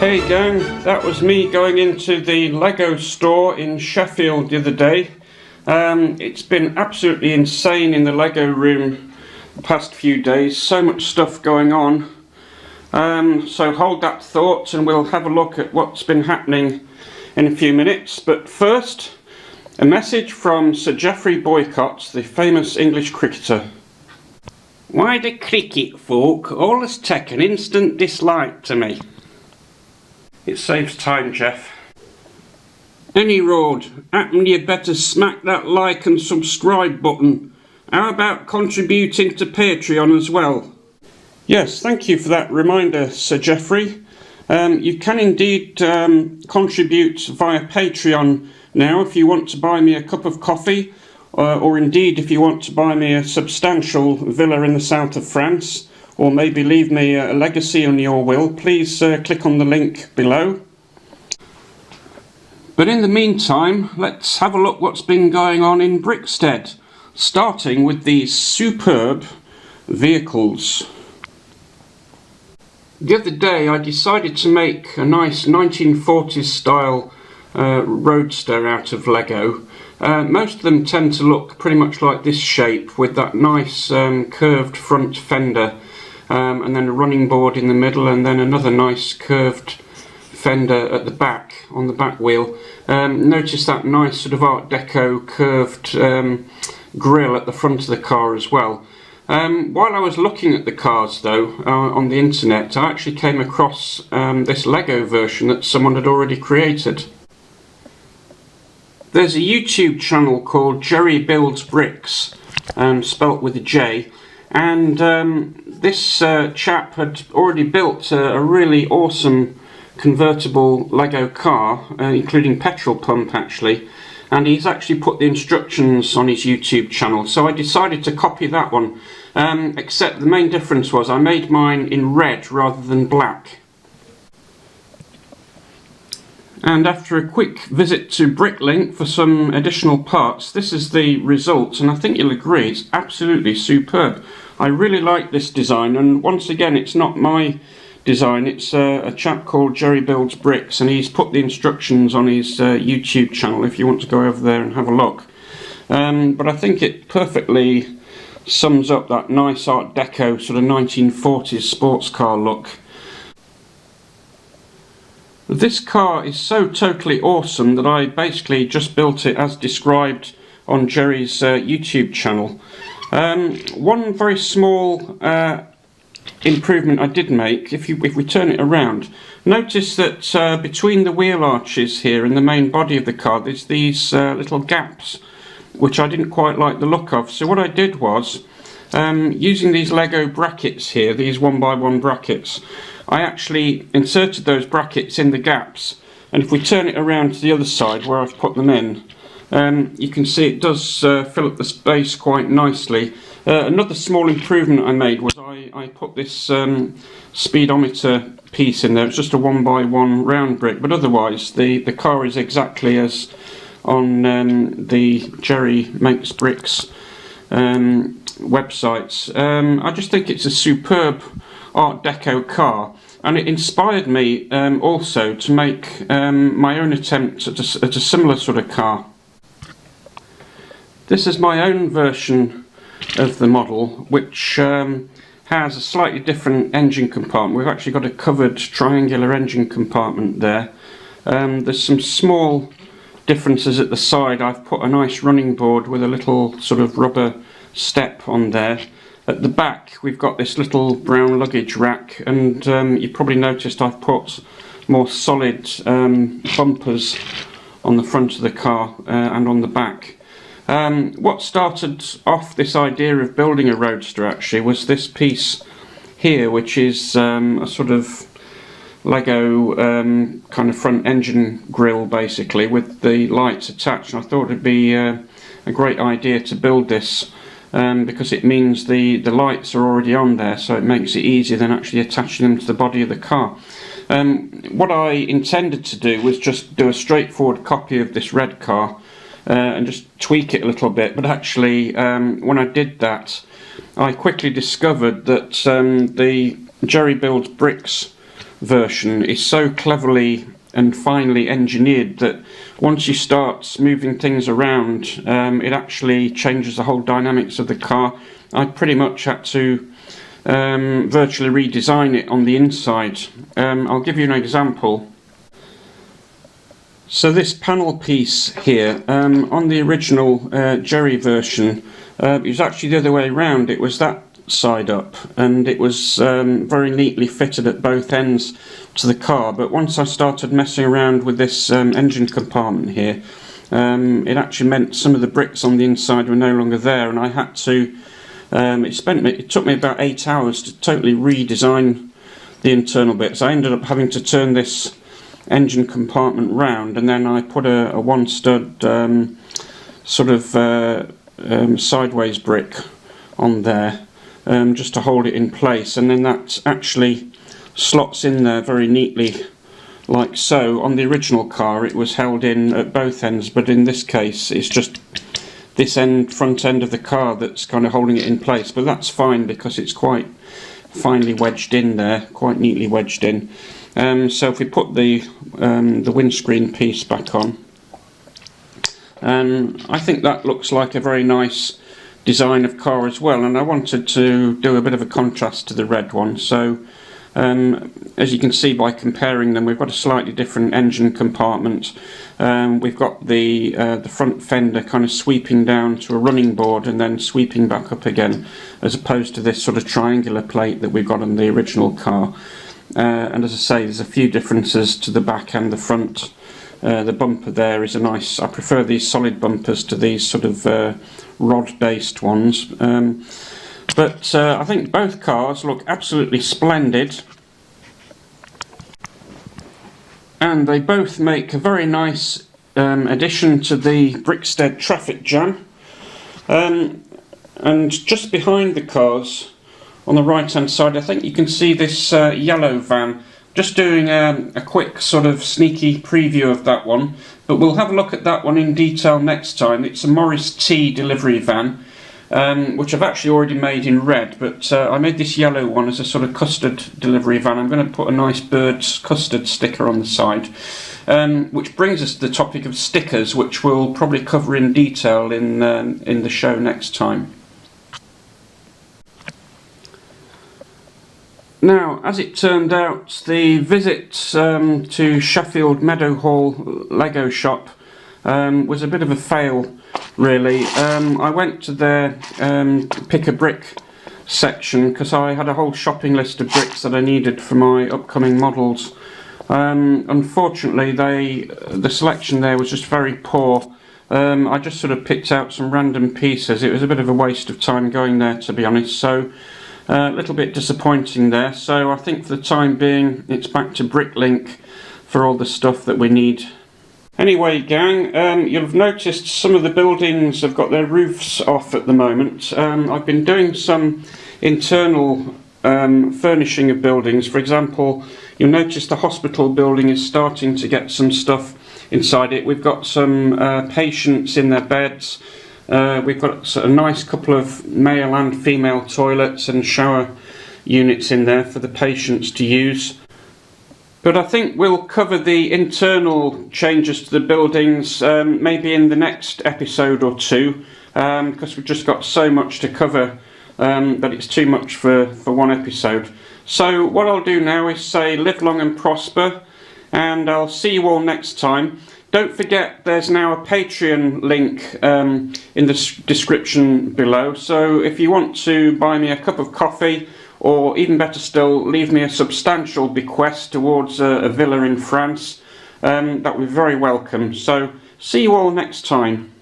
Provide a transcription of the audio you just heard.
Hey gang, that was me going into the Lego store in Sheffield the other day. It's been absolutely insane in the Lego room the past few days, so much stuff going on. So hold that thought and we'll have a look at what's been happening in a few minutes. But first, a message from Sir Geoffrey Boycott, the famous English cricketer. Why the cricket folk always take an instant dislike to me? It saves time, Jeff. Any road, happen you better smack that like and subscribe button. How about contributing to Patreon as well? Yes, thank you for that reminder, Sir Geoffrey. You can indeed contribute via Patreon now if you want to buy me a cup of coffee, or indeed if you want to buy me a substantial villa in the south of France, or maybe leave me a legacy on your will. Please click on the link below. But in the meantime, let's have a look what's been going on in Brixted, starting with these superb vehicles. The other day I decided to make a nice 1940s style roadster out of Lego. Most of them tend to look pretty much like this shape, with that nice curved front fender, and then a running board in the middle, and then another nice curved fender at the back, on the back wheel. Notice that nice sort of Art Deco curved grille at the front of the car as well. While I was looking at the cars though on the internet, I actually came across this Lego version that someone had already created. There's a YouTube channel called Jerry Builds Bricks, spelt with a J, and this chap had already built a really awesome convertible Lego car, including petrol pump actually, and he's actually put the instructions on his YouTube channel, so I decided to copy that one, except the main difference was I made mine in red rather than black. And after a quick visit to Bricklink for some additional parts, this is the result, and I think you'll agree it's absolutely superb. I really like this design, and once again it's not my design, it's a chap called Jerry Builds Bricks, and he's put the instructions on his YouTube channel if you want to go over there and have a look. But I think it perfectly sums up that nice Art Deco sort of 1940s sports car look. This car is so totally awesome that I basically just built it as described on Jerry's YouTube channel. One very small improvement I did make, if we turn it around, notice that between the wheel arches here and the main body of the car there's these little gaps which I didn't quite like the look of. So what I did was, using these Lego brackets here, these 1x1 brackets, I actually inserted those brackets in the gaps, and if we turn it around to the other side where I've put them in, you can see it does fill up the space quite nicely. Another small improvement I made was I put this speedometer piece in there. It's just a 1x1 round brick, but otherwise the car is exactly as on the Jerry Makes Bricks websites. I just think it's a superb Art Deco car, and it inspired me also to make my own attempt at a similar sort of car. This is my own version of the model, which has a slightly different engine compartment. We've actually got a covered triangular engine compartment there. There's some small differences at the side. I've put a nice running board with a little sort of rubber step on there. At the back we've got this little brown luggage rack, and you probably noticed I've put more solid bumpers on the front of the car and on the back. What started off this idea of building a roadster actually was this piece here, which is a sort of Lego kind of front engine grille basically, with the lights attached, and I thought it'd be a great idea to build this because it means the lights are already on there, so it makes it easier than actually attaching them to the body of the car. What I intended to do was just do a straightforward copy of this red car and just tweak it a little bit, but actually when I did that I quickly discovered that the Jerry Builds Bricks version is so cleverly and finely engineered that once you start moving things around, it actually changes the whole dynamics of the car. I pretty much had to virtually redesign it on the inside. I'll give you an example. So this panel piece here, on the original Jerry version, it was actually the other way around. It was that side up, and it was very neatly fitted at both ends to the car. But once I started messing around with this engine compartment here, it actually meant some of the bricks on the inside were no longer there, and I had to it took me about 8 hours to totally redesign the internal bits. I ended up having to turn this engine compartment round, and then I put a one stud sort of sideways brick on there, just to hold it in place, and then that actually slots in there very neatly like so. On the original car it was held in at both ends, but in this case it's just this front end of the car that's kind of holding it in place, but that's fine because it's quite finely wedged in there, quite neatly wedged in. So if we put the windscreen piece back on, I think that looks like a very nice design of car as well, and I wanted to do a bit of a contrast to the red one. So as you can see by comparing them, we've got a slightly different engine compartment. We've got the front fender kind of sweeping down to a running board and then sweeping back up again, as opposed to this sort of triangular plate that we've got on the original car. And as I say, there's a few differences to the back and the front. The bumper there is a nice, I prefer these solid bumpers to these sort of rod based ones. But I think both cars look absolutely splendid, and they both make a very nice addition to the Brixted traffic jam. And just behind the cars on the right hand side, I think you can see this yellow van. Just doing a quick sort of sneaky preview of that one, but we'll have a look at that one in detail next time. It's a Morris T delivery van, which I've actually already made in red, but I made this yellow one as a sort of custard delivery van. I'm going to put a nice bird's custard sticker on the side, which brings us to the topic of stickers, which we'll probably cover in detail in the show next time. Now, as it turned out, the visit to Sheffield Meadowhall Lego shop was a bit of a fail, really. I went to their pick a brick section because I had a whole shopping list of bricks that I needed for my upcoming models. Unfortunately, the selection there was just very poor. I just sort of picked out some random pieces. It was a bit of a waste of time going there, to be honest. So a little bit disappointing there. So I think for the time being it's back to Bricklink for all the stuff that we need. Anyway, gang, you'll have noticed some of the buildings have got their roofs off at the moment. I've been doing some internal furnishing of buildings. For example, you'll notice the hospital building is starting to get some stuff inside it. We've got some patients in their beds. We've got a nice couple of male and female toilets and shower units in there for the patients to use. But I think we'll cover the internal changes to the buildings maybe in the next episode or two, because we've just got so much to cover that it's too much for one episode. So what I'll do now is say live long and prosper, and I'll see you all next time. Don't forget there's now a Patreon link in the description below, so if you want to buy me a cup of coffee, or even better still, leave me a substantial bequest towards a villa in France, that would be very welcome. So see you all next time.